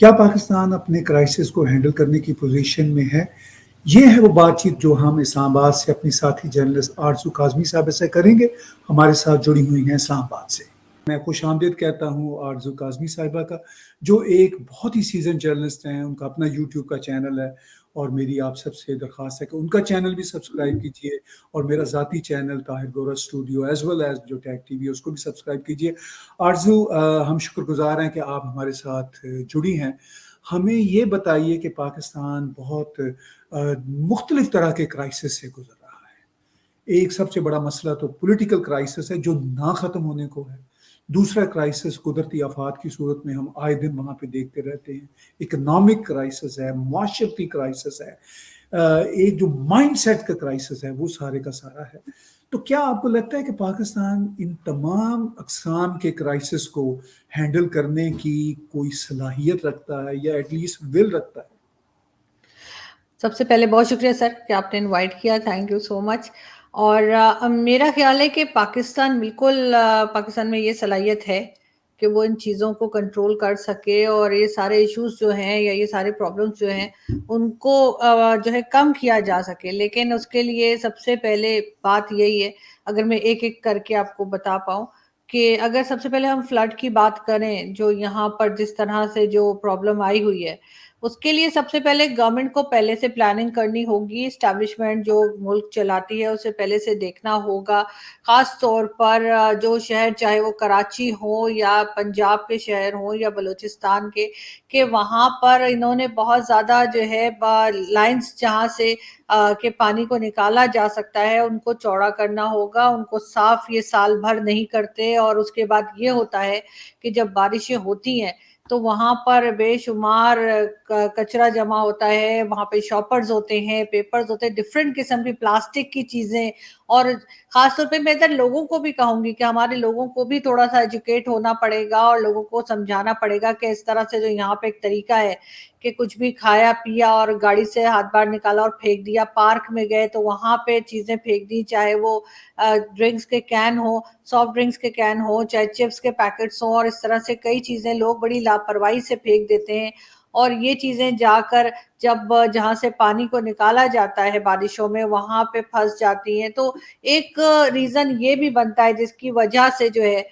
کیا پاکستان اپنے کرائسس کو ہینڈل کرنے کی پوزیشن میں ہے؟ یہ ہے وہ بات چیت جو ہم اسلام آباد سے اپنی ساتھی جرنلسٹ آرزو کاظمی صاحب سے کریں گے. ہمارے ساتھ جڑی ہوئی ہیں اسلام آباد سے. میں خوش آمدید کہتا ہوں آرزو کاظمی صاحبہ کا، جو ایک بہت ہی سیزن جرنلسٹ ہیں. ان کا اپنا یوٹیوب کا چینل ہے اور میری آپ سب سے درخواست ہے کہ ان کا چینل بھی سبسکرائب کیجیے، اور میرا ذاتی چینل طاہر گورا اسٹوڈیو ایز ویل ایز جو ٹیک ٹی وی ہے اس کو بھی سبسکرائب کیجیے. آرزو، ہم شکر گزار ہیں کہ آپ ہمارے ساتھ جڑی ہیں. ہمیں یہ بتائیے کہ پاکستان بہت مختلف طرح کے کرائسس سے گزر رہا ہے. ایک سب سے بڑا مسئلہ تو پولیٹیکل کرائسس ہے جو نہ ختم ہونے کو ہے. دوسرا کرائسس قدرتی آفات کی صورت میں ہم آئے دن وہاں پہ دیکھتے رہتے ہیں. اکنامک کرائسس ہے، معاشرتی کرائسس ہے، ایک جو مائنڈ سیٹ کا کرائسس ہے وہ سارے کا سارا ہے. تو کیا آپ کو لگتا ہے کہ پاکستان ان تمام اقسام کے کرائسس کو ہینڈل کرنے کی کوئی صلاحیت رکھتا ہے یا ایٹ لیسٹ ول رکھتا ہے؟ سب سے پہلے بہت شکریہ سر کہ آپ نے انوائٹ کیا، تھینک یو سو مچ. اور میرا خیال ہے کہ پاکستان میں یہ صلاحیت ہے کہ وہ ان چیزوں کو کنٹرول کر سکے، اور یہ سارے ایشوز جو ہیں یا یہ سارے پرابلمز جو ہیں ان کو جو ہے کم کیا جا سکے. لیکن اس کے لیے سب سے پہلے بات یہی ہے، اگر میں ایک ایک کر کے آپ کو بتا پاؤں، کہ اگر سب سے پہلے ہم فلڈ کی بات کریں، جو یہاں پر جس طرح سے جو پرابلم آئی ہوئی ہے، اس کے لیے سب سے پہلے گورنمنٹ کو پہلے سے پلاننگ کرنی ہوگی. اسٹیبلشمنٹ جو ملک چلاتی ہے اسے پہلے سے دیکھنا ہوگا، خاص طور پر جو شہر، چاہے وہ کراچی ہو یا پنجاب کے شہر ہوں یا بلوچستان کے، کہ وہاں پر انہوں نے بہت زیادہ جو ہے لائنز جہاں سے کہ پانی کو نکالا جا سکتا ہے ان کو چوڑا کرنا ہوگا. ان کو صاف یہ سال بھر نہیں کرتے، اور اس کے بعد یہ ہوتا ہے کہ جب بارشیں ہوتی ہیں تو وہاں پر بے شمار کچرا جمع ہوتا ہے. وہاں پہ شاپرز ہوتے ہیں، پیپرز ہوتے ہیں، ڈفرینٹ قسم کی پلاسٹک کی چیزیں. اور خاص طور پہ میں ادھر لوگوں کو بھی کہوں گی کہ ہمارے لوگوں کو بھی تھوڑا سا ایجوکیٹ ہونا پڑے گا، اور لوگوں کو سمجھانا پڑے گا کہ اس طرح سے جو یہاں پہ ایک طریقہ ہے کہ کچھ بھی کھایا پیا اور گاڑی سے ہاتھ باہر نکالا اور پھینک دیا، پارک میں گئے تو وہاں پہ چیزیں پھینک دی، چاہے وہ ڈرنکس کے کین ہو، سافٹ ڈرنکس کے کین ہو، چاہے چپس کے پیکٹس ہوں، اور اس طرح سے کئی چیزیں لوگ بڑی لاپرواہی سے پھینک دیتے ہیں. اور یہ چیزیں جا کر جب جہاں سے پانی کو نکالا جاتا ہے بارشوں میں وہاں پہ پھنس جاتی ہیں. تو ایک ریزن یہ بھی بنتا ہے جس کی وجہ سے جو ہے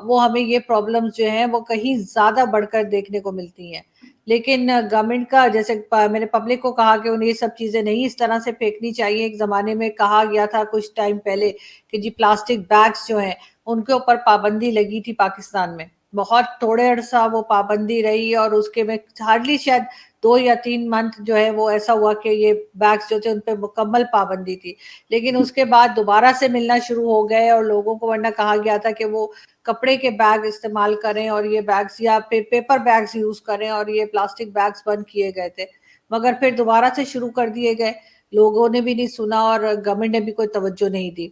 وہ ہمیں یہ پرابلمز جو ہیں وہ کہیں زیادہ بڑھ کر دیکھنے کو ملتی ہیں. لیکن گورنمنٹ کا، جیسے میں نے پبلک کو کہا کہ انہیں یہ سب چیزیں نہیں اس طرح سے پھینکنی چاہیے. ایک زمانے میں کہا گیا تھا کچھ ٹائم پہلے کہ جی پلاسٹک بیگز جو ہیں ان کے اوپر پابندی لگی تھی پاکستان میں، بہت تھوڑے عرصہ وہ پابندی رہی، اور اس کے میں ہارڈلی شاید 2 یا 3 منتھ جو ہے وہ ایسا ہوا کہ یہ بیگز جو تھے ان پہ مکمل پابندی تھی. لیکن اس کے بعد دوبارہ سے ملنا شروع ہو گئے، اور لوگوں کو ورنہ کہا گیا تھا کہ وہ کپڑے کے بیگ استعمال کریں اور یہ بیگز یا پیپر بیگز یوز کریں، اور یہ پلاسٹک بیگز بند کیے گئے تھے. مگر پھر دوبارہ سے شروع کر دیے گئے، لوگوں نے بھی نہیں سنا اور گورنمنٹ نے بھی کوئی توجہ نہیں دی.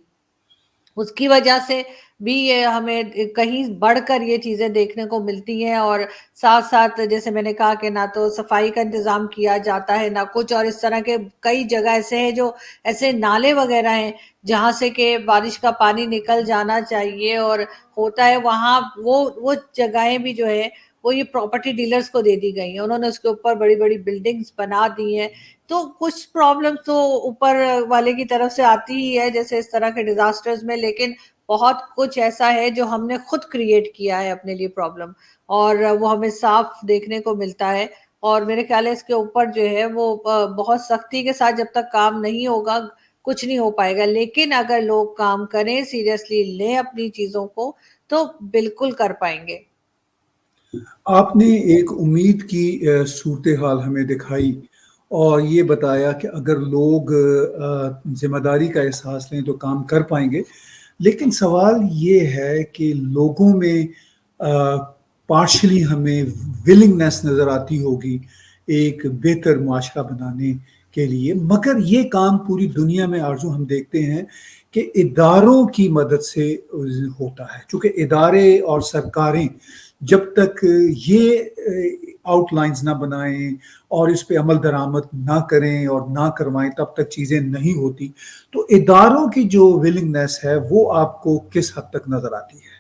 اس کی وجہ سے بھی یہ ہمیں کہیں بڑھ کر یہ چیزیں دیکھنے کو ملتی ہیں. اور ساتھ ساتھ جیسے میں نے کہا کہ نہ تو صفائی کا انتظام کیا جاتا ہے نہ کچھ، اور اس طرح کے کئی جگہ ایسے ہیں جو ایسے نالے وغیرہ ہیں جہاں سے کہ بارش کا پانی نکل جانا چاہیے اور ہوتا ہے، وہاں وہ جگہیں بھی جو ہے وہ یہ پراپرٹی ڈیلرز کو دے دی گئی ہیں. انہوں نے اس کے اوپر بڑی بڑی بلڈنگز بنا دی ہیں. تو کچھ پرابلمز تو اوپر والے کی طرف سے آتی ہی ہے جیسے اس طرح کے ڈیزاسٹرز میں، لیکن بہت کچھ ایسا ہے جو ہم نے خود کریٹ کیا ہے اپنے لیے پرابلم، اور وہ ہمیں صاف دیکھنے کو ملتا ہے. اور میرے خیال ہے اس کے اوپر جو ہے وہ بہت سختی کے ساتھ جب تک کام نہیں ہوگا کچھ نہیں ہو پائے گا. لیکن اگر لوگ کام کریں، سیریسلی لیں اپنی چیزوں کو، تو بالکل کر پائیں گے. آپ نے ایک امید کی صورتحال ہمیں دکھائی اور یہ بتایا کہ اگر لوگ ذمہ داری کا احساس لیں تو کام کر پائیں گے. لیکن سوال یہ ہے کہ لوگوں میں پارشلی ہمیں ولنگنیس نظر آتی ہوگی ایک بہتر معاشرہ بنانے کے لیے، مگر یہ کام پوری دنیا میں آرزو ہم دیکھتے ہیں کہ اداروں کی مدد سے ہوتا ہے. چونکہ ادارے اور سرکاریں جب تک یہ آؤٹ لائنز نہ بنائیں اور اس پہ عمل درآمد نہ کریں اور نہ کروائیں تب تک چیزیں نہیں ہوتی. تو اداروں کی جو ولنگنیس ہے وہ آپ کو کس حد تک نظر آتی ہے؟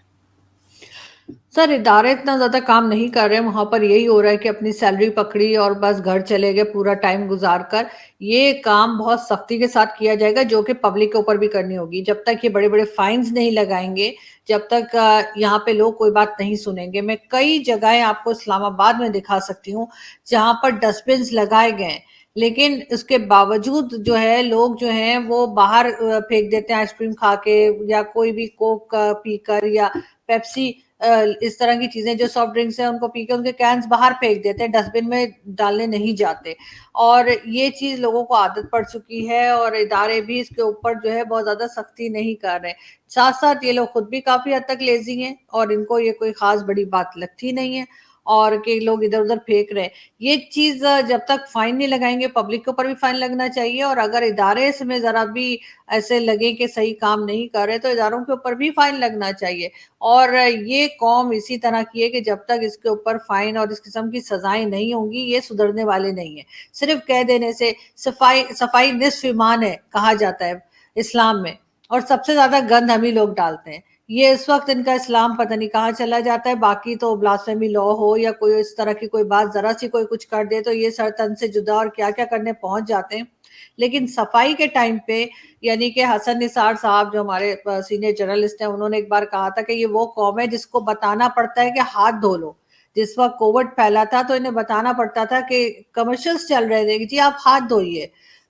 سر ادارے اتنا زیادہ کام نہیں کر رہے، وہاں پر یہی ہو رہا ہے کہ اپنی سیلری پکڑی اور بس گھر چلے گئے پورا ٹائم گزار کر. یہ کام بہت سختی کے ساتھ کیا جائے گا، جو کہ پبلک کے اوپر بھی کرنی ہوگی. جب تک یہ بڑے بڑے فائنز نہیں لگائیں گے، جب تک یہاں پہ لوگ کوئی بات نہیں سنیں گے. میں کئی جگہیں آپ کو اسلام آباد میں دکھا سکتی ہوں جہاں پر ڈسٹ بنس لگائے گئے ہیں، لیکن اس کے باوجود جو ہے لوگ جو ہیں وہ باہر پھینک دیتے ہیں، آئس کریم کھا کے یا کوئی بھی کوک پی کر یا پیپسی اس طرح کی چیزیں جو سافٹ ڈرنکس ہیں ان کو پی کے ان کے کینز باہر پھینک دیتے ہیں، ڈسٹ بن میں ڈالنے نہیں جاتے. اور یہ چیز لوگوں کو عادت پڑ چکی ہے اور ادارے بھی اس کے اوپر جو ہے بہت زیادہ سختی نہیں کر رہے. ساتھ ساتھ یہ لوگ خود بھی کافی حد تک لیزی ہیں اور ان کو یہ کوئی خاص بڑی بات لگتی نہیں ہے اور کہ لوگ ادھر ادھر پھینک رہے ہیں. یہ چیز جب تک فائن نہیں لگائیں گے، پبلک کے اوپر بھی فائن لگنا چاہیے، اور اگر ادارے اس میں ذرا بھی ایسے لگے کہ صحیح کام نہیں کر رہے تو اداروں کے اوپر بھی فائن لگنا چاہیے. اور یہ قوم اسی طرح کی ہے کہ جب تک اس کے اوپر فائن اور اس قسم کی سزائیں نہیں ہوں گی یہ سدھرنے والے نہیں ہیں. صرف کہہ دینے سے صفائی نصف ایمان ہے کہا جاتا ہے اسلام میں، اور سب سے زیادہ گند ہم ہی لوگ ڈالتے ہیں. یہ اس وقت ان کا اسلام پتہ نہیں کہاں چلا جاتا ہے. باقی تو بلاسفیمی لا ہو یا کوئی اس طرح کی کوئی بات ذرا سی کوئی کچھ کر دے تو یہ سر تن سے جدا اور کیا کیا کرنے پہنچ جاتے ہیں. لیکن صفائی کے ٹائم پہ یعنی کہ حسن نثار صاحب جو ہمارے سینئر جرنلسٹ ہیں، انہوں نے ایک بار کہا تھا کہ یہ وہ قوم ہے جس کو بتانا پڑتا ہے کہ ہاتھ دھو لو. جس وقت کووڈ پھیلا تھا تو انہیں بتانا پڑتا تھا کہ کمرشلز چل رہے تھے کہ جی آپ ہاتھ دھوئیے،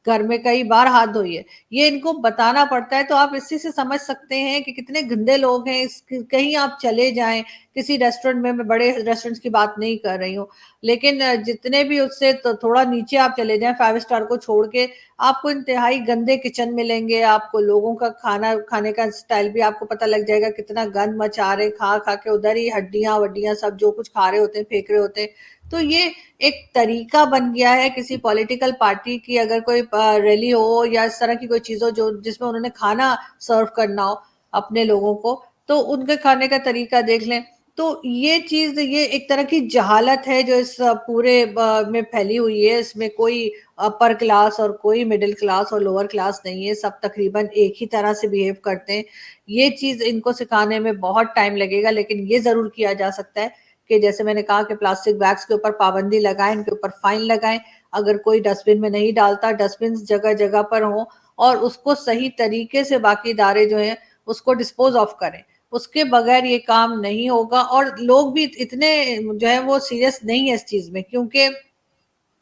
گھر میں کئی بار ہاتھ دھوئیے. یہ ان کو بتانا پڑتا ہے. تو آپ اسی سے سمجھ سکتے ہیں کہ کتنے گندے لوگ ہیں. کہیں آپ چلے جائیں کسی ریسٹورنٹ میں بڑے ریسٹورنٹس کی بات نہیں کر رہی ہوں، لیکن جتنے بھی اس سے تھوڑا نیچے آپ چلے جائیں 5 اسٹار کو چھوڑ کے، آپ کو انتہائی گندے کچن ملیں گے. آپ کو لوگوں کا کھانا کھانے کا سٹائل بھی آپ کو پتہ لگ جائے گا کتنا گند مچا رہے، کھا کھا کے ادھر ہی ہڈیاں وڈیاں سب جو کچھ کھا رہے ہوتے ہیں پھینک رہے ہوتے ہیں. تو یہ ایک طریقہ بن گیا ہے کسی پولیٹیکل پارٹی کی اگر کوئی ریلی ہو یا اس طرح کی کوئی چیز ہو جو جس میں انہوں نے کھانا سرو کرنا ہو اپنے لوگوں کو، تو ان کے کھانے کا طریقہ دیکھ لیں. تو یہ چیز یہ ایک طرح کی جہالت ہے جو اس پورے میں پھیلی ہوئی ہے. اس میں کوئی اپر کلاس اور کوئی مڈل کلاس اور لوور کلاس نہیں ہے، سب تقریباً ایک ہی طرح سے بیہیو کرتے ہیں. یہ چیز ان کو سکھانے میں بہت ٹائم لگے گا، لیکن یہ ضرور کیا جا سکتا ہے کہ جیسے میں نے کہا کہ پلاسٹک بیگز کے اوپر پابندی لگائیں، ان کے اوپر فائن لگائیں. اگر کوئی ڈسٹ بن میں نہیں ڈالتا، ڈسٹ بن جگہ جگہ پر ہوں اور اس کو صحیح طریقے سے باقی ادارے جو ہیں اس کو ڈسپوز آف کریں. اس کے بغیر یہ کام نہیں ہوگا. اور لوگ بھی اتنے جو ہے وہ سیریس نہیں ہے اس چیز میں، کیونکہ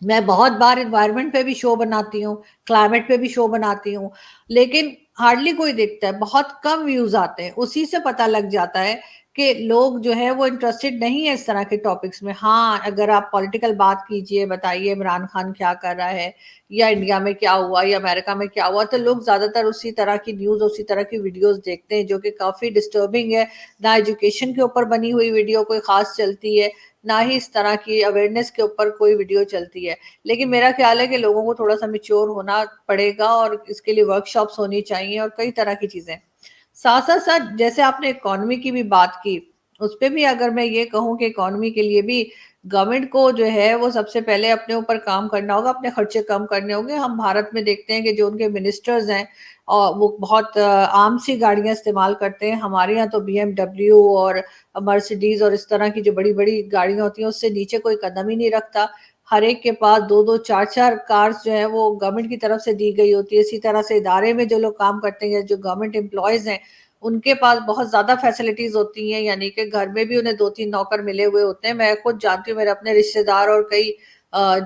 میں بہت بار انوائرمنٹ پہ بھی شو بناتی ہوں، کلائمیٹ پہ بھی شو بناتی ہوں، لیکن ہارڈلی کوئی دیکھتا ہے، بہت کم ویوز آتے ہیں. اسی سے پتہ لگ جاتا ہے کہ لوگ جو ہے وہ انٹرسٹڈ نہیں ہے اس طرح کے ٹاپکس میں. ہاں اگر آپ پولیٹیکل بات کیجئے، بتائیے عمران خان کیا کر رہا ہے یا انڈیا میں کیا ہوا یا امریکہ میں کیا ہوا، تو لوگ زیادہ تر اسی طرح کی نیوز اسی طرح کی ویڈیوز دیکھتے ہیں جو کہ کافی ڈسٹربنگ ہے. نہ ایجوکیشن کے اوپر بنی ہوئی ویڈیو کوئی خاص چلتی ہے، نہ ہی اس طرح کی اویئرنیس کے اوپر کوئی ویڈیو چلتی ہے. لیکن میرا خیال ہے کہ لوگوں کو تھوڑا سا میچور ہونا پڑے گا اور اس کے لیے ورک شاپس ہونی چاہیے اور کئی طرح کی چیزیں. ساتھ ساتھ جیسے آپ نے اکانومی کی بھی بات کی، اس پہ بھی اگر میں یہ کہوں کہ اکانومی کے لیے بھی گورنمنٹ کو جو ہے وہ سب سے پہلے اپنے اوپر کام کرنا ہوگا، اپنے خرچے کم کرنے ہوں گے. ہم بھارت میں دیکھتے ہیں کہ جو ان کے منسٹرز ہیں وہ بہت عام سی گاڑیاں استعمال کرتے ہیں. ہمارے یہاں تو بی ایم ڈبلیو اور مرسیڈیز اور اس طرح کی جو بڑی بڑی گاڑیاں ہوتی ہیں اس سے نیچے کوئی قدم ہی نہیں رکھتا. ہر ایک کے پاس 2 4 کارز جو ہیں وہ گورنمنٹ کی طرف سے دی گئی ہوتی ہے. اسی طرح سے ادارے میں جو لوگ کام کرتے ہیں جو گورنمنٹ امپلائیز ہیں ان کے پاس بہت زیادہ فیسلٹیز ہوتی ہیں، یعنی کہ گھر میں بھی انہیں 2 3 نوکر ملے ہوئے ہوتے ہیں. میں خود جانتی ہوں، میرے اپنے رشتے دار اور کئی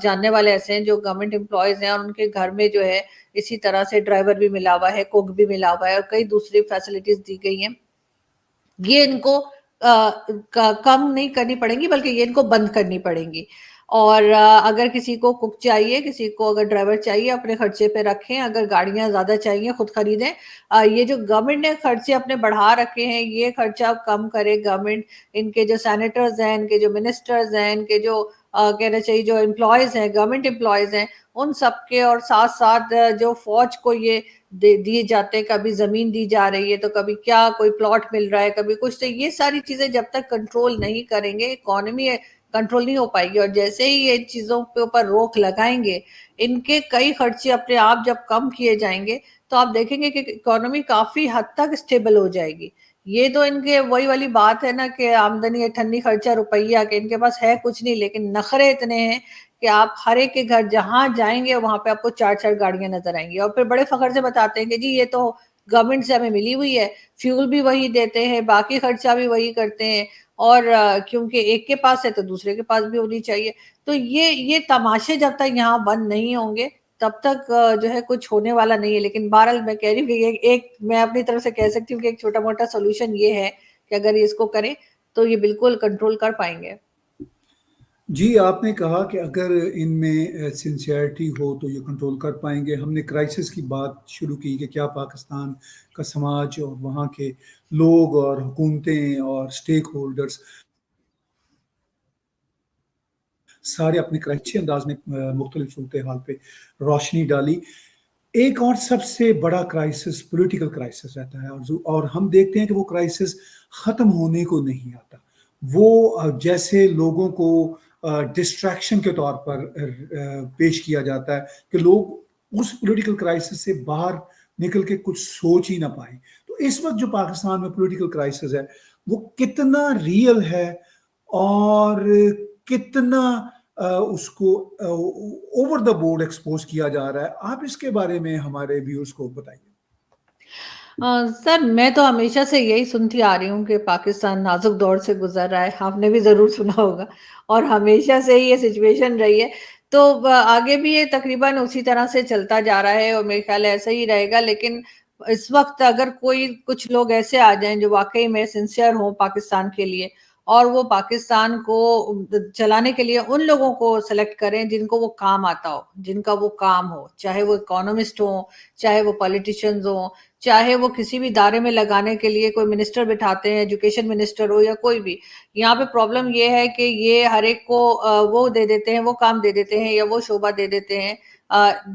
جاننے والے ایسے ہیں جو گورنمنٹ امپلائیز ہیں اور ان کے گھر میں جو ہے اسی طرح سے ڈرائیور بھی ملا ہوا ہے، کوک بھی ملا ہوا ہے اور کئی دوسری فیسلٹیز دی گئی ہیں. یہ ان کو کم نہیں کرنی پڑیں گی بلکہ یہ ان کو بند کرنی پڑیں گی. اور اگر کسی کو کوک چاہیے، کسی کو اگر ڈرائیور چاہیے اپنے خرچے پہ رکھیں، اگر گاڑیاں زیادہ چاہیے خود خریدیں. یہ جو گورنمنٹ نے خرچے اپنے بڑھا رکھے ہیں یہ خرچہ کم کرے گورنمنٹ. ان کے جو سینیٹرز ہیں، ان کے جو منسٹرز ہیں، ان کے جو کہنا چاہیے جو امپلائیز ہیں گورنمنٹ امپلائیز ہیں ان سب کے، اور ساتھ ساتھ جو فوج کو یہ دیے جاتے ہیں، کبھی زمین دی جا رہی ہے تو کبھی کیا کوئی پلاٹ مل رہا ہے کبھی کچھ. تو یہ ساری چیزیں جب تک کنٹرول نہیں کریں گے اکانومی کنٹرول نہیں ہو پائے گی. اور جیسے ہی یہ چیزوں کے اوپر روک لگائیں گے، ان کے کئی خرچے اپنے آپ جب کم کیے جائیں گے تو آپ دیکھیں گے کہ اکانومی کافی حد تک اسٹیبل ہو جائے گی. یہ تو ان کے وہی والی بات ہے نا کہ آمدنی اٹھنی خرچہ روپیہ، کہ ان کے پاس ہے کچھ نہیں لیکن نخرے اتنے ہیں کہ آپ ہر ایک کے گھر جہاں جائیں گے وہاں پہ آپ کو 4 گاڑیاں نظر آئیں گی، اور پھر بڑے فخر سے بتاتے ہیں کہ جی یہ تو گورنمنٹ سے ہمیں ملی ہوئی ہے، فیول بھی وہی دیتے ہیں، باقی خرچہ بھی وہی کرتے ہیں، اور کیونکہ ایک کے پاس ہے تو دوسرے کے پاس بھی ہونی چاہیے۔ تو یہ تماشے جب تک یہاں بند نہیں ہوں گے تب تک جو ہے کچھ ہونے والا نہیں ہے۔ لیکن بہرحال میں کہہ رہی ہوں کہ ایک میں اپنی طرف سے کہہ سکتی ہوں کہ ایک چھوٹا موٹا سولوشن یہ ہے کہ اگر اس کو کریں تو یہ بالکل کنٹرول کر پائیں گے۔ جی آپ نے کہا کہ اگر ان میں سنسیئرٹی ہو تو یہ کنٹرول کر پائیں گے۔ ہم نے کرائسس کی بات شروع کی کہ کیا پاکستان کا سماج اور وہاں کے لوگ اور حکومتیں اور سٹیک ہولڈرز سارے اپنے اچھے انداز میں مختلف صورتحال پہ روشنی ڈالی۔ ایک اور سب سے بڑا کرائسس پولیٹیکل کرائسس رہتا ہے، اور ہم دیکھتے ہیں کہ وہ کرائسس ختم ہونے کو نہیں آتا۔ وہ جیسے لوگوں کو ڈسٹریکشن کے طور پر پیش کیا جاتا ہے کہ لوگ اس پولیٹیکل کرائسس سے باہر نکل کے کچھ سوچ ہی نہ پائیں۔ تو اس وقت جو پاکستان میں پولیٹیکل کرائسس ہے وہ کتنا ریئل ہے اور کتنا اس کو اوور دا بورڈ ایکسپوز کیا جا رہا ہے، آپ اس کے بارے میں ہمارے ویورز کو بتائیے۔ سر میں تو ہمیشہ سے یہی سنتی آ رہی ہوں کہ پاکستان نازک دور سے گزر رہا ہے، آپ نے بھی ضرور سنا ہوگا، اور ہمیشہ سے ہی یہ سچویشن رہی ہے، تو آگے بھی یہ تقریباً اسی طرح سے چلتا جا رہا ہے، اور میرے خیال ہے ایسا ہی رہے گا۔ لیکن اس وقت اگر کچھ لوگ ایسے آ جائیں جو واقعی میں سنسیئر ہوں پاکستان کے لیے، اور وہ پاکستان کو چلانے کے لیے ان لوگوں کو سلیکٹ کریں جن کو وہ کام آتا ہو، جن کا وہ کام ہو، چاہے وہ اکانومسٹ ہوں، چاہے وہ پولیٹیشینز ہوں، چاہے وہ کسی بھی ادارے میں لگانے کے لیے کوئی منسٹر بٹھاتے ہیں، ایجوکیشن منسٹر ہو یا کوئی بھی۔ یہاں پہ پرابلم یہ ہے کہ یہ ہر ایک کو وہ دے دیتے ہیں، وہ کام دے دیتے ہیں یا وہ شعبہ دے دیتے ہیں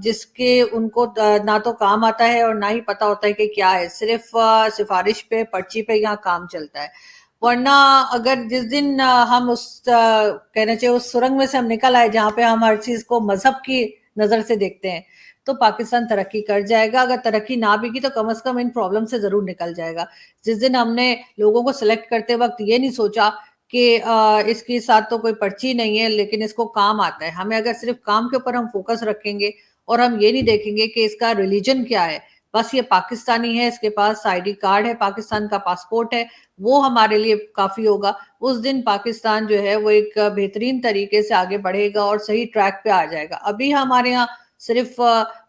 جس کے ان کو نہ تو کام آتا ہے اور نہ ہی پتا ہوتا ہے کہ کیا ہے، صرف سفارش پہ، پرچی پہ یہاں کام چلتا ہے۔ ورنہ اگر جس دن ہم اس کہنا چاہیے اس سرنگ میں سے ہم نکل آئے جہاں پہ ہم ہر چیز کو مذہب کی نظر سے دیکھتے ہیں تو پاکستان ترقی کر جائے گا۔ اگر ترقی نہ بھی کی تو کم از کم ان پرابلم سے ضرور نکل جائے گا۔ جس دن ہم نے لوگوں کو سلیکٹ کرتے وقت یہ نہیں سوچا کہ اس کے ساتھ تو کوئی پرچی نہیں ہے لیکن اس کو کام آتا ہے، ہمیں اگر صرف کام کے اوپر ہم فوکس رکھیں گے اور ہم یہ نہیں دیکھیں گے کہ اس کا ریلیجن کیا ہے، بس یہ پاکستانی ہے، اس کے پاس آئی ڈی کارڈ ہے، پاکستان کا پاسپورٹ ہے، وہ ہمارے لیے کافی ہوگا، اس دن پاکستان جو ہے وہ ایک بہترین طریقے سے آگے بڑھے گا اور صحیح ٹریک پہ آ جائے گا۔ ابھی ہمارے ہاں صرف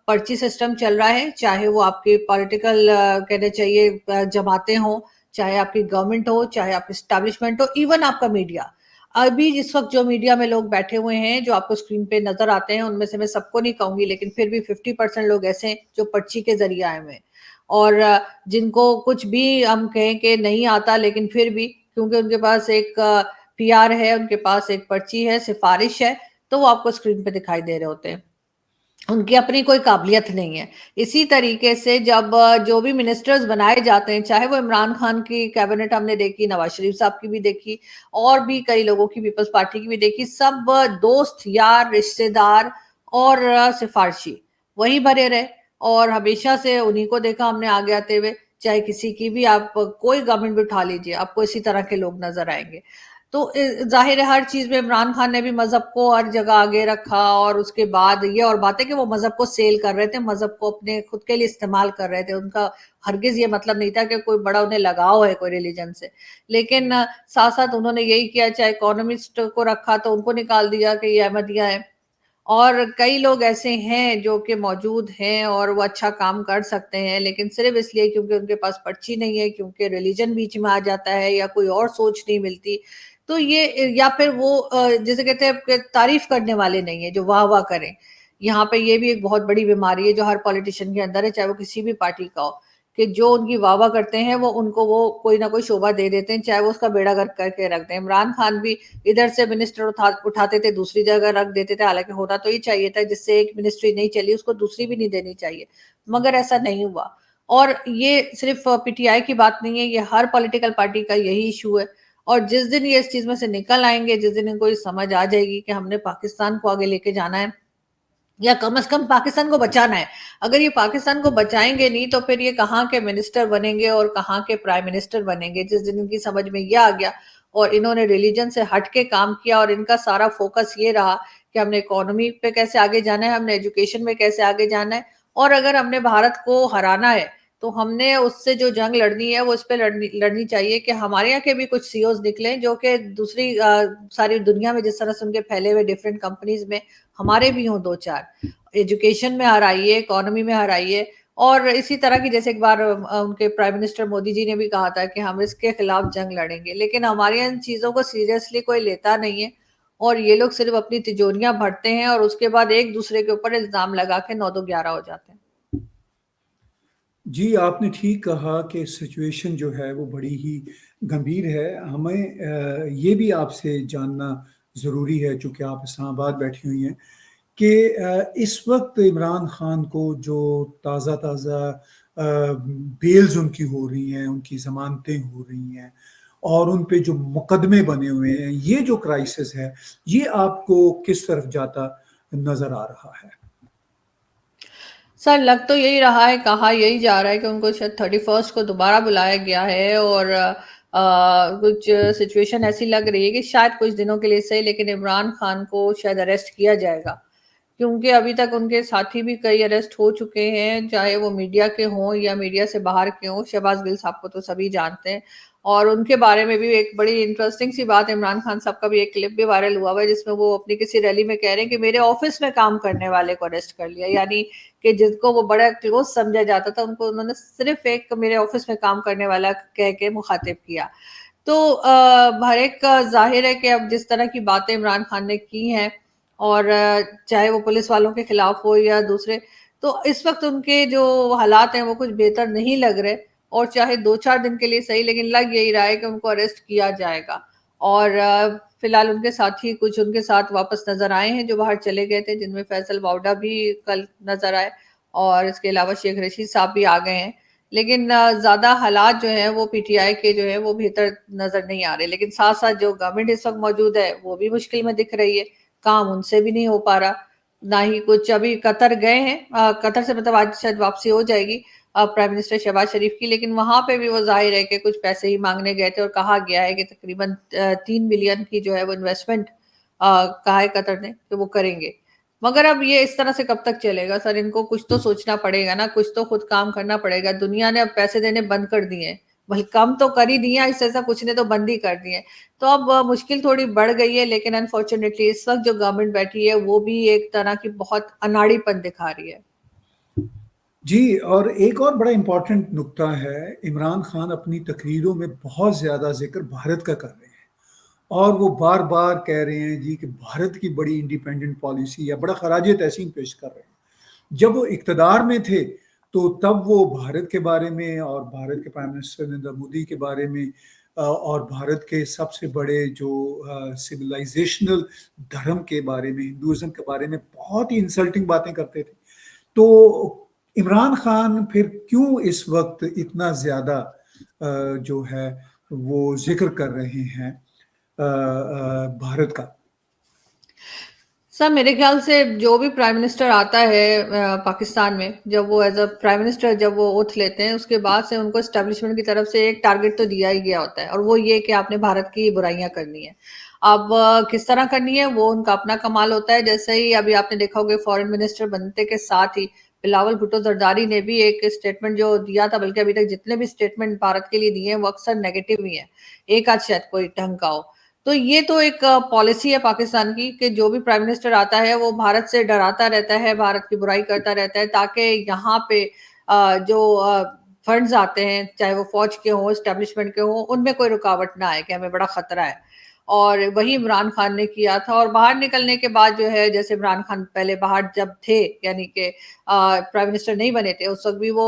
پرچی سسٹم چل رہا ہے، چاہے وہ آپ کے پولیٹیکل کہنے چاہیے جماعتیں ہوں، چاہے آپ کی گورنمنٹ ہو، چاہے آپ کی اسٹیبلشمنٹ ہو، ایون آپ کا میڈیا۔ ابھی جس وقت جو میڈیا میں لوگ بیٹھے ہوئے ہیں جو آپ کو اسکرین پہ نظر آتے ہیں ان میں سے میں سب کو نہیں کہوں گی لیکن پھر بھی 50% لوگ ایسے ہیں جو پرچی کے ذریعے آئے ہوئے ہیں، اور جن کو کچھ بھی ہم کہیں کہ نہیں آتا لیکن پھر بھی کیونکہ ان کے پاس ایک پی آر ہے، ان کے پاس ایک پرچی ہے، سفارش ہے، تو وہ آپ کو اسکرین پہ دکھائی دے رہے ہوتے ہیں، ان کی اپنی کوئی قابلیت نہیں ہے۔ اسی طریقے سے جب جو بھی منسٹرز بنائے جاتے ہیں، چاہے وہ عمران خان کی کیبنٹ ہم نے دیکھی، نواز شریف صاحب کی بھی دیکھی، اور بھی کئی لوگوں کی، پیپلز پارٹی کی بھی دیکھی، سب دوست یار رشتے دار اور سفارشی وہی بھرے رہے، اور ہمیشہ سے انہی کو دیکھا ہم نے آگے آتے ہوئے، چاہے کسی کی بھی آپ کوئی گورنمنٹ بھی اٹھا لیجئے آپ کو اسی طرح کے لوگ نظر آئیں گے۔ تو ظاہر ہے ہر چیز میں عمران خان نے بھی مذہب کو ہر جگہ آگے رکھا، اور اس کے بعد یہ اور بات ہے کہ وہ مذہب کو سیل کر رہے تھے، مذہب کو اپنے خود کے لیے استعمال کر رہے تھے، ان کا ہرگز یہ مطلب نہیں تھا کہ کوئی بڑا انہیں لگاؤ ہے کوئی ریلیجن سے، لیکن ساتھ ساتھ انہوں نے یہی کیا، چاہے اکانومسٹ کو رکھا تو ان کو نکال دیا کہ یہ احمدیہ ہے، اور کئی لوگ ایسے ہیں جو کہ موجود ہیں اور وہ اچھا کام کر سکتے ہیں لیکن صرف اس لیے کیونکہ ان کے پاس پرچی نہیں ہے، کیونکہ ریلیجن بیچ میں آ جاتا ہے یا کوئی اور سوچ نہیں ملتی، تو یہ یا پھر وہ جسے کہتے ہیں کہ تعریف کرنے والے نہیں ہیں جو واہ واہ کریں۔ یہاں پہ یہ بھی ایک بہت بڑی بیماری ہے جو ہر پولیٹیشین کے اندر ہے، چاہے وہ کسی بھی پارٹی کا ہو، کہ جو ان کی واہ واہ کرتے ہیں وہ ان کو وہ کوئی نہ کوئی شعبہ دے دیتے ہیں، چاہے وہ اس کا بیڑا گرک کر کے رکھ دیں۔ عمران خان بھی ادھر سے منسٹر اٹھاتے تھے دوسری جگہ رکھ دیتے تھے، حالانکہ ہونا تو یہ چاہیے تھا جس سے ایک منسٹری نہیں چلی اس کو دوسری بھی نہیں دینی چاہیے، مگر ایسا نہیں ہوا۔ اور یہ صرف پی ٹی آئی کی بات نہیں ہے، یہ ہر پولیٹیکل پارٹی کا یہی ایشو ہے، اور جس دن یہ اس چیز میں سے نکل آئیں گے، جس دن ان کو یہ سمجھ آ جائے گی کہ ہم نے پاکستان کو آگے لے کے جانا ہے یا کم از کم پاکستان کو بچانا ہے. اگر یہ پاکستان کو بچائیں گے نہیں تو پھر یہ کہاں کے منسٹر بنیں گے اور کہاں کے پرائم منسٹر بنیں گے. جس دن ان کی سمجھ میں یہ آ گیا اور انہوں نے ریلیجن سے ہٹ کے کام کیا اور ان کا سارا فوکس یہ رہا کہ ہم نے اکانومی پہ کیسے آگے جانا ہے, ہم نے ایجوکیشن میں کیسے آگے جانا ہے, اور اگر ہم نے بھارت کو ہرانا ہے تو ہم نے اس سے جو جنگ لڑنی ہے وہ اس پہ لڑنی چاہیے کہ ہمارے یہاں کے بھی کچھ سی اوز نکلیں جو کہ دوسری ساری دنیا میں جس طرح سے ان کے پھیلے ہوئے ڈفرینٹ کمپنیز میں ہمارے بھی ہوں 2-4. ایجوکیشن میں ہرائیے, اکانومی میں ہرائیے, اور اسی طرح کی جیسے ایک بار ان کے پرائم منسٹر مودی جی نے بھی کہا تھا کہ ہم اس کے خلاف جنگ لڑیں گے, لیکن ہمارے ان چیزوں کو سیریسلی کوئی لیتا نہیں ہے اور یہ لوگ صرف اپنی تجوریاں بھرتے ہیں اور اس کے بعد ایک دوسرے کے اوپر الزام لگا کے 9-2-11 ہو جاتے ہیں. جی آپ نے ٹھیک کہا کہ سچویشن جو ہے وہ بڑی ہی گمبھیر ہے. ہمیں یہ بھی آپ سے جاننا ضروری ہے چونکہ آپ اسلام آباد بیٹھی ہوئی ہیں کہ اس وقت عمران خان کو جو تازہ تازہ بیلز ان کی ہو رہی ہیں, ان کی ضمانتیں ہو رہی ہیں اور ان پہ جو مقدمے بنے ہوئے ہیں, یہ جو کرائسس ہے یہ آپ کو کس طرف جاتا نظر آ رہا ہے؟ سر لگ تو یہی رہا ہے, کہا یہی جا رہا ہے کہ ان کو شاید 31 کو دوبارہ بلایا گیا ہے اور کچھ سچویشن ایسی لگ رہی ہے کہ شاید کچھ دنوں کے لیے صحیح لیکن عمران خان کو شاید اریسٹ کیا جائے گا, کیونکہ ابھی تک ان کے ساتھی بھی کئی اریسٹ ہو چکے ہیں, چاہے وہ میڈیا کے ہوں یا میڈیا سے باہر کے ہوں. شہباز گل صاحب کو تو سبھی جانتے ہیں اور ان کے بارے میں بھی ایک بڑی انٹرسٹنگ سی بات, عمران خان صاحب کا بھی ایک کلپ بھی وائرل ہوا ہے جس میں وہ اپنی کسی ریلی میں کہہ رہے ہیں کہ میرے آفس میں کام کرنے والے کو اریسٹ کر لیا, یعنی کہ جس کو وہ بڑا کلوز سمجھا جاتا تھا ان کو انہوں نے صرف ایک میرے آفس میں کام کرنے والا کہہ کے مخاطب کیا. تو ہر ایک کا ظاہر ہے کہ اب جس طرح کی باتیں عمران خان نے کی ہیں اور چاہے وہ پولیس والوں کے خلاف ہو یا دوسرے, تو اس وقت ان کے جو حالات ہیں وہ کچھ بہتر نہیں لگ رہے, اور چاہے 2-4 دن کے لیے صحیح لیکن لگ یہی رہا ہے کہ ان کو اریسٹ کیا جائے گا. اور فی الحال ان کے ساتھی کچھ ان کے ساتھ واپس نظر آئے ہیں جو باہر چلے گئے تھے, جن میں فیصل واؤڈا بھی کل نظر آئے اور اس کے علاوہ شیخ رشید صاحب بھی آ گئے ہیں. لیکن زیادہ حالات جو ہیں وہ پی ٹی آئی کے جو ہیں وہ بہتر نظر نہیں آ رہے, لیکن ساتھ ساتھ جو گورنمنٹ اس وقت موجود ہے وہ بھی مشکل میں دکھ رہی ہے, کام ان سے بھی نہیں ہو پا رہا, نہ ہی کچھ. ابھی قطر گئے ہیں, قطر سے مطلب آج شاید واپسی ہو جائے گی پرائم منسٹر شہباز شریف کی, لیکن وہاں پہ بھی وہ ظاہر ہے کہ کچھ پیسے ہی مانگنے گئے تھے اور کہا گیا ہے کہ تقریباً 3 بلین کی جو ہے وہ انویسٹمنٹ کہا ہے قطر نے کہ وہ کریں گے. مگر اب یہ اس طرح سے کب تک چلے گا سر, ان کو کچھ تو سوچنا پڑے گا نا, کچھ تو خود کام کرنا پڑے گا. دنیا نے اب پیسے دینے بند کر دیے ہیں, بھائی کم تو کر ہی دیا, اس ایسا کچھ نے تو بند ہی کر دیے, تو اب مشکل تھوڑی بڑھ گئی ہے. لیکن انفارچونیٹلی اس وقت جو گورنمنٹ بیٹھی ہے وہ بھی ایک طرح کی بہت اناڑی پن دکھا رہی ہے. جی, اور ایک اور بڑا امپورٹنٹ نقطہ ہے, عمران خان اپنی تقریروں میں بہت زیادہ ذکر بھارت کا کر رہے ہیں اور وہ بار بار کہہ رہے ہیں جی کہ بھارت کی بڑی انڈیپینڈنٹ پالیسی ہے, بڑا خراج تحسین پیش کر رہے ہیں. جب وہ اقتدار میں تھے تو تب وہ بھارت کے بارے میں اور بھارت کے پرائم منسٹر نریندر مودی کے بارے میں اور بھارت کے سب سے بڑے جو سویلائزیشنل دھرم کے بارے میں, ہندوازم کے بارے میں بہت ہی انسلٹنگ باتیں کرتے تھے. تو عمران خان پھر کیوں اس وقت اتنا زیادہ جو ہے وہ ذکر کر رہے ہیں بھارت کا؟ سر میرے خیال سے جو بھی پرائم منسٹر آتا ہے پاکستان میں, جب وہ ایز اے پرائم منسٹر جب وہ اوتھ لیتے ہیں اس کے بعد سے ان کو اسٹیبلشمنٹ کی طرف سے ایک ٹارگٹ تو دیا ہی گیا ہوتا ہے, اور وہ یہ کہ آپ نے بھارت کی برائیاں کرنی ہے. اب کس طرح کرنی ہے وہ ان کا اپنا کمال ہوتا ہے. جیسے ہی ابھی آپ نے دیکھا ہوگا فورن منسٹر بننے کے ساتھ ہی بلاول بھٹو زرداری نے بھی ایک اسٹیٹمنٹ جو دیا تھا, بلکہ ابھی تک جتنے بھی اسٹیٹمنٹ بھارت کے لیے دیے ہیں وہ اکثر نیگیٹو ہی ہیں, ایک آدھ شاید کوئی ڈھنگ کا ہو. تو یہ تو ایک پالیسی ہے پاکستان کی کہ جو بھی پرائم منسٹر آتا ہے وہ بھارت سے ڈراتا رہتا ہے, بھارت کی برائی کرتا رہتا ہے, تاکہ یہاں پہ جو فنڈز آتے ہیں چاہے وہ فوج کے ہوں, اسٹیبلشمنٹ کے ہوں, ان میں کوئی رکاوٹ نہ آئے کہ ہمیں بڑا خطرہ ہے. اور وہی عمران خان نے کیا تھا, اور باہر نکلنے کے بعد جو ہے جیسے عمران خان پہلے باہر جب تھے یعنی کہ پرائم منسٹر نہیں بنے تھے اس وقت بھی وہ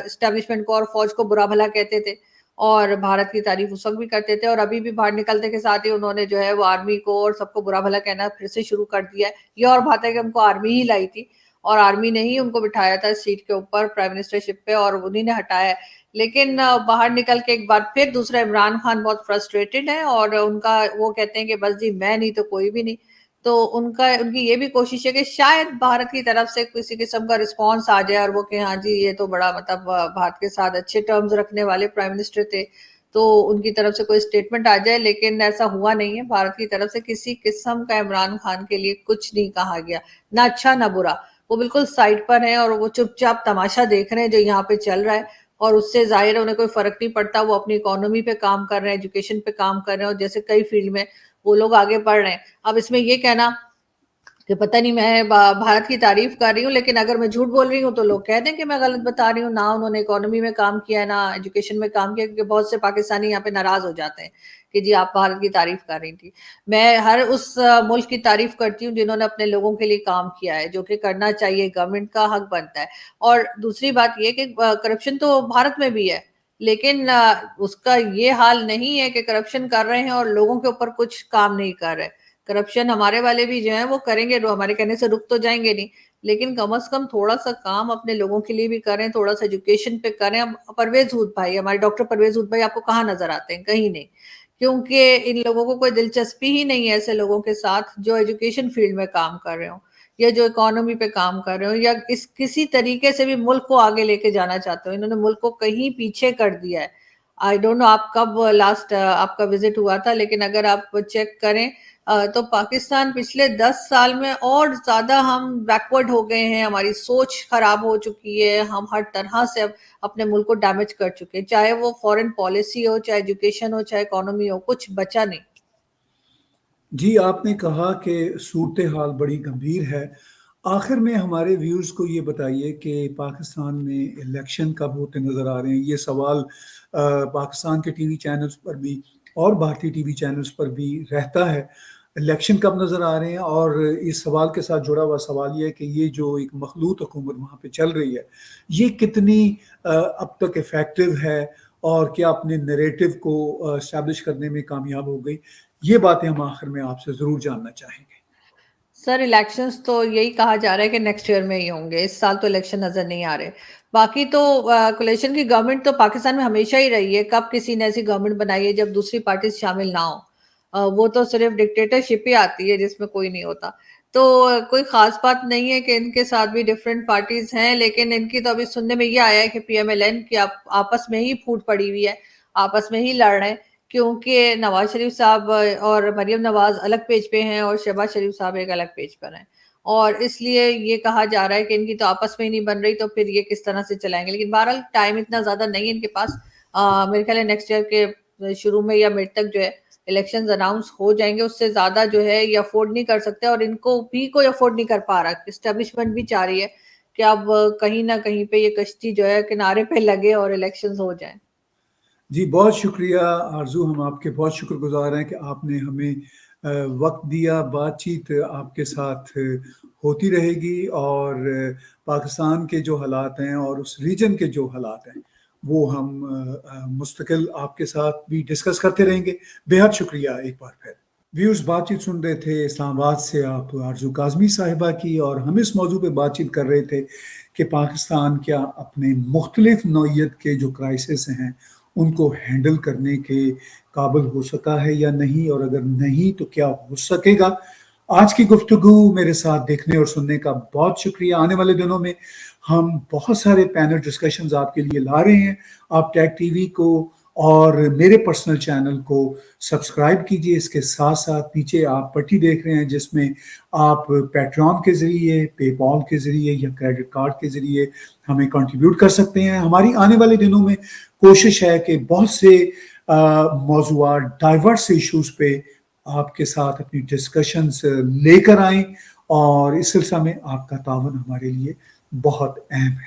اسٹیبلشمنٹ کو اور فوج کو برا بھلا کہتے تھے اور بھارت کی تعریف اس وقت بھی کرتے تھے, اور ابھی بھی باہر نکلتے کے ساتھ ہی انہوں نے جو ہے وہ آرمی کو اور سب کو برا بھلا کہنا پھر سے شروع کر دیا ہے. یہ اور بات ہے کہ ہم کو آرمی ہی لائی تھی اور آرمی نے ہی ان کو بٹھایا تھا سیٹ کے اوپر پرائم منسٹرشپ پہ, اور انہی نے ہٹایا ہے. لیکن باہر نکل کے ایک بار پھر دوسرا عمران خان بہت فرسٹریٹڈ ہے اور ان کا وہ کہتے ہیں کہ بس جی میں نہیں تو کوئی بھی نہیں. تو ان کی یہ بھی کوشش ہے کہ شاید بھارت کی طرف سے کسی قسم کا رسپانس آ جائے، اور وہ کہ ہاں جی یہ تو بڑا مطلب بھارت کے ساتھ اچھے ٹرمز رکھنے والے پرائم منسٹر تھے، تو ان کی طرف سے کوئی اسٹیٹمنٹ آ جائے، لیکن ایسا ہوا نہیں ہے۔ بھارت کی طرف سے کسی قسم کا عمران خان کے لیے کچھ نہیں کہا گیا، نہ اچھا نہ برا۔ وہ بالکل سائڈ پر ہیں اور وہ چپ چاپ تماشا دیکھ رہے ہیں جو یہاں پہ چل رہا ہے، اور اس سے ظاہر ہے انہیں کوئی فرق نہیں پڑتا۔ وہ اپنی اکانومی پہ کام کر رہے ہیں، ایجوکیشن پہ کام کر رہے ہیں، اور جیسے کئی فیلڈ میں وہ لوگ آگے بڑھ رہے ہیں۔ اب اس میں یہ کہنا کہ پتہ نہیں میں بھارت کی تعریف کر رہی ہوں، لیکن اگر میں جھوٹ بول رہی ہوں تو لوگ کہہ دیں کہ میں غلط بتا رہی ہوں۔ نہ انہوں نے اکانومی میں کام کیا ہے، نہ ایجوکیشن میں کام کیا، کیونکہ بہت سے پاکستانی یہاں پہ ناراض ہو جاتے ہیں کہ جی آپ بھارت کی تعریف کر رہی تھی۔ میں ہر اس ملک کی تعریف کرتی ہوں جنہوں نے اپنے لوگوں کے لیے کام کیا ہے، جو کہ کرنا چاہیے، گورنمنٹ کا حق بنتا ہے۔ اور دوسری بات یہ کہ کرپشن تو بھارت میں بھی ہے، لیکن اس کا یہ حال نہیں ہے کہ کرپشن کر رہے ہیں اور لوگوں کے اوپر کچھ کام نہیں کر رہے۔ کرپشن ہمارے والے بھی جو ہیں وہ کریں گے، ہمارے کہنے سے رک تو جائیں گے نہیں، لیکن کم از کم تھوڑا سا کام اپنے لوگوں کے لیے بھی کریں، تھوڑا سا ایجوکیشن پہ کریں۔ اب پرویز ہود بھائی، ہمارے ڈاکٹر پرویز ہود بھائی آپ کو کہاں نظر آتے ہیں؟ کہیں نہیں، کیونکہ ان لوگوں کو کوئی دلچسپی ہی نہیں ہے ایسے لوگوں کے ساتھ جو ایجوکیشن فیلڈ میں کام کر رہے ہوں، یا جو اکانومی پہ کام کر رہے ہوں، یا کسی طریقے سے بھی ملک کو آگے لے کے جانا چاہتے ہو۔ انہوں نے ملک کو کہیں پیچھے کر دیا ہے۔ آئی ڈونٹ نو آپ کب لاسٹ آپ کا وزٹ ہوا تھا، لیکن اگر آپ چیک کریں تو پاکستان پچھلے 10 سال میں اور زیادہ ہم بیکورڈ ہو گئے ہیں، ہماری سوچ خراب ہو چکی ہے، ہم ہر طرح سے اب اپنے ملک کو ڈیمیج کر چکے ہیں، چاہے وہ فورن پالیسی ہو، چاہے ایجوکیشن ہو، چاہے اکانومی ہو، کچھ بچا نہیں۔ جی آپ نے کہا کہ صورتحال بڑی گمبھیر ہے۔ آخر میں ہمارے ویورز کو یہ بتائیے کہ پاکستان میں الیکشن کب ہوتے نظر آ رہے ہیں؟ یہ سوال پاکستان کے ٹی وی چینلز پر بھی اور بھارتی ٹی وی چینلز پر بھی رہتا ہے۔ الیکشن کب نظر آ رہے ہیں؟ اور اس سوال کے ساتھ جڑا ہوا سوال یہ ہے کہ یہ جو ایک مخلوط حکومت وہاں پہ چل رہی ہے، یہ کتنی اب تک افیکٹو ہے، اور کیا اپنے نیریٹو کو اسٹیبلش کرنے میں کامیاب ہو گئی؟ یہ باتیں ہم آخر میں آپ سے ضرور جاننا چاہیں گے۔ سر الیکشنز تو یہی کہا جا رہا ہے کہ نیکسٹ ایئر میں ہی ہوں گے، اس سال تو الیکشن نظر نہیں آ رہے۔ باقی تو کولیشن کی گورنمنٹ تو پاکستان میں ہمیشہ ہی رہی ہے، کب کسی نے ایسی گورنمنٹ بنائی ہے جب دوسری پارٹیز شامل نہ ہوں؟ وہ تو صرف ڈکٹیٹرشپ ہی آتی ہے جس میں کوئی نہیں ہوتا۔ تو کوئی خاص بات نہیں ہے کہ ان کے ساتھ بھی ڈفرینٹ پارٹیز ہیں، لیکن ان کی تو ابھی سننے میں یہ آیا ہے کہ پی ایم ایل این کی آپس میں ہی پھوٹ پڑی ہوئی ہے، آپس میں ہی لڑ رہے ہیں، کیونکہ نواز شریف صاحب اور مریم نواز الگ پیج پہ ہیں اور شہباز شریف صاحب ایک الگ پیج پر ہیں، اور اس لیے یہ کہا جا رہا ہے کہ ان کی تو آپس میں ہی نہیں بن رہی، تو پھر یہ کس طرح سے چلائیں گے۔ لیکن بہرحال ٹائم اتنا زیادہ نہیں ہے ان کے پاس، میرے خیال ہے نیکسٹ ایئر کے شروع میں یا مڈ تک جو ہے الیکشنز اناؤنس ہو جائیں گے۔ اس سے زیادہ جو ہے یہ افورڈ نہیں کر سکتے، اور ان کو بھی کوئی افورڈ نہیں کر پا رہا۔ اسٹیبلشمنٹ بھی چاہ رہی ہے کہ اب کہیں نہ کہیں پہ یہ کشتی جو ہے کنارے پہ لگے اور الیکشنز ہو جائیں۔ جی بہت شکریہ آرزو، ہم آپ کے بہت شکر گزار ہیں کہ آپ نے ہمیں وقت دیا۔ بات چیت آپ کے ساتھ ہوتی رہے گی، اور پاکستان کے جو حالات ہیں اور اس ریجن کے جو حالات ہیں وہ ہم مستقل آپ کے ساتھ بھی ڈسکس کرتے رہیں گے۔ بے حد شکریہ ایک بار پھر۔ ویورز بات چیت سن رہے تھے اسلام آباد سے آپ آرزو کاظمی صاحبہ کی، اور ہم اس موضوع پہ بات چیت کر رہے تھے کہ پاکستان کیا اپنے مختلف نوعیت کے جو کرائسس ہیں ان کو ہینڈل کرنے کے قابل ہو سکا ہے یا نہیں، اور اگر نہیں تو کیا ہو سکے گا۔ آج کی گفتگو میرے ساتھ دیکھنے اور سننے کا بہت شکریہ۔ آنے والے دنوں میں ہم بہت سارے پینل ڈسکشنز آپ کے لیے لا رہے ہیں۔ آپ ٹیک ٹی وی کو اور میرے پرسنل چینل کو سبسکرائب کیجئے۔ اس کے ساتھ ساتھ نیچے آپ پٹی دیکھ رہے ہیں جس میں آپ پیٹریون کے ذریعے، پے پال کے ذریعے یا کریڈٹ کارڈ کے ذریعے ہمیں کنٹریبیوٹ کر سکتے ہیں۔ ہماری آنے والے دنوں میں کوشش ہے کہ بہت سے موضوعات، ڈائیورس ایشوز پہ آپ کے ساتھ اپنی ڈسکشنز لے کر آئیں، اور اس سلسلہ میں آپ کا تعاون ہمارے لیے بہت اہم ہے۔